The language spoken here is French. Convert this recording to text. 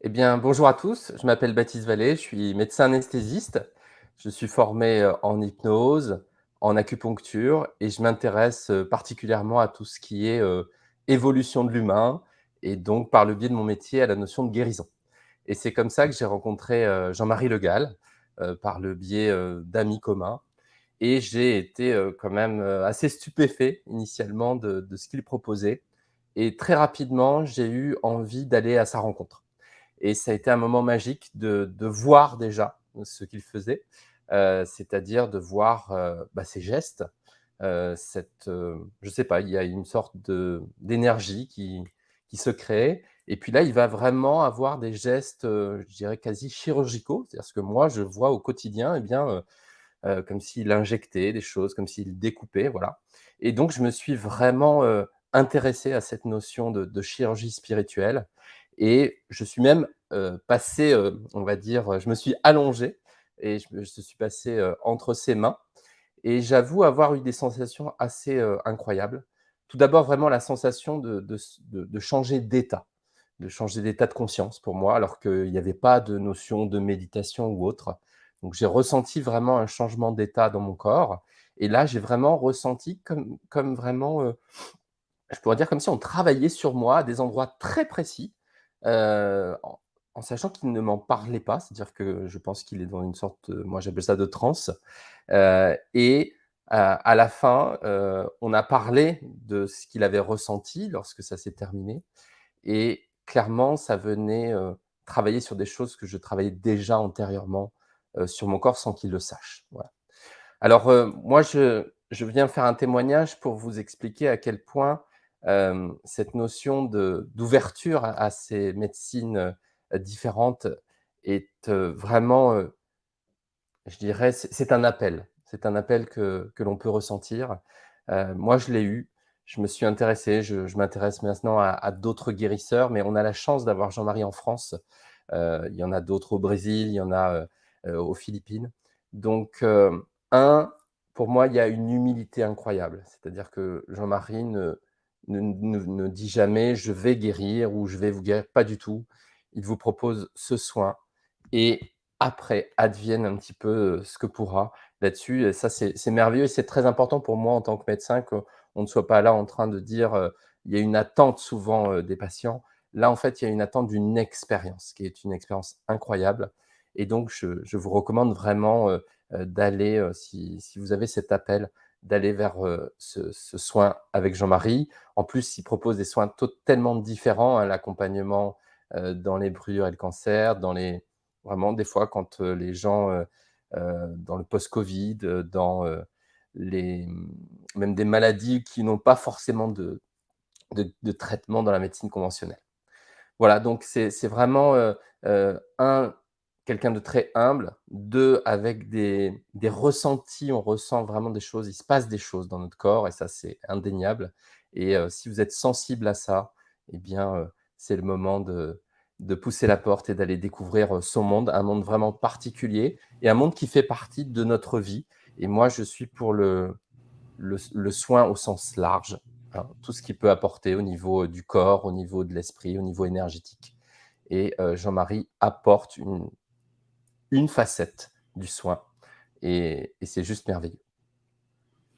Eh bien, bonjour à tous, je m'appelle Baptiste Vallée, je suis médecin anesthésiste. Je suis formé en hypnose, en acupuncture et je m'intéresse particulièrement à tout ce qui est évolution de l'humain et donc par le biais de mon métier à la notion de guérison. Et c'est comme ça que j'ai rencontré Jean-Marie Le Gall par le biais d'amis communs et j'ai été quand même assez stupéfait initialement de ce qu'il proposait. Et très rapidement, j'ai eu envie d'aller à sa rencontre. Et ça a été un moment magique de voir déjà ce qu'il faisait, c'est-à-dire de voir, ses gestes, je sais pas, il y a une sorte d'énergie qui se crée et puis là, il va vraiment avoir des gestes, je dirais quasi chirurgicaux. C'est-à-dire ce que moi je vois au quotidien et bien, comme s'il injectait des choses, comme s'il découpait, voilà. Et donc je me suis vraiment, intéressé à cette notion de chirurgie spirituelle et je suis même, passé, on va dire, je me suis allongé et je suis passé, entre ses mains et j'avoue avoir eu des sensations assez, incroyables. Tout d'abord, vraiment la sensation de changer d'état, de changer d'état de conscience pour moi, alors qu'il n'y avait pas de notion de méditation ou autre. Donc j'ai ressenti vraiment un changement d'état dans mon corps et là, j'ai vraiment ressenti comme vraiment, je pourrais dire comme si on travaillait sur moi à des endroits très précis, en sachant qu'il ne m'en parlait pas. C'est-à-dire que je pense qu'il est dans une sorte, moi j'appelle ça de transe, et à la fin, on a parlé de ce qu'il avait ressenti lorsque ça s'est terminé et clairement ça venait, travailler sur des choses que je travaillais déjà antérieurement, sur mon corps sans qu'il le sache. Voilà. Alors, moi, je viens faire un témoignage pour vous expliquer à quel point, cette notion d'ouverture à ces médecines, différentes est, vraiment, je dirais, c'est un appel. C'est un appel que l'on peut ressentir. Moi, je l'ai eu. Je me suis intéressé, je m'intéresse maintenant à d'autres guérisseurs, mais on a la chance d'avoir Jean-Marie en France. Il y en a d'autres au Brésil, il y en a, aux Philippines. Donc, 1, pour moi, il y a une humilité incroyable. C'est-à-dire que Jean-Marie ne dit jamais: «Je vais guérir» ou «Je vais vous guérir», pas du tout. Il vous propose ce soin et après advienne un petit peu, ce que pourra là-dessus et ça c'est merveilleux et c'est très important pour moi en tant que médecin qu'on ne soit pas là en train de dire, il y a une attente souvent, des patients. Là, en fait, il y a une attente d'une expérience qui est une expérience incroyable et donc je vous recommande vraiment, d'aller, si vous avez cet appel, d'aller vers, ce soin avec Jean-Marie. En plus, il propose des soins tellement différents, hein, l'accompagnement, dans les brûlures et le cancer, dans les vraiment des fois quand, les gens, dans le post-covid, dans, les même des maladies qui n'ont pas forcément de traitement dans la médecine conventionnelle. Voilà, donc c'est vraiment, 1, quelqu'un de très humble, 2, avec des ressentis, on ressent vraiment des choses, il se passe des choses dans notre corps et ça, c'est indéniable et si vous êtes sensible à ça et bien, c'est le moment de pousser la porte et d'aller découvrir, son monde, un monde vraiment particulier et un monde qui fait partie de notre vie et moi, je suis pour le soin au sens large, hein, tout ce qu'il peut apporter au niveau, du corps, au niveau de l'esprit, au niveau énergétique et Jean-Marie apporte une facette du soin et c'est juste merveilleux.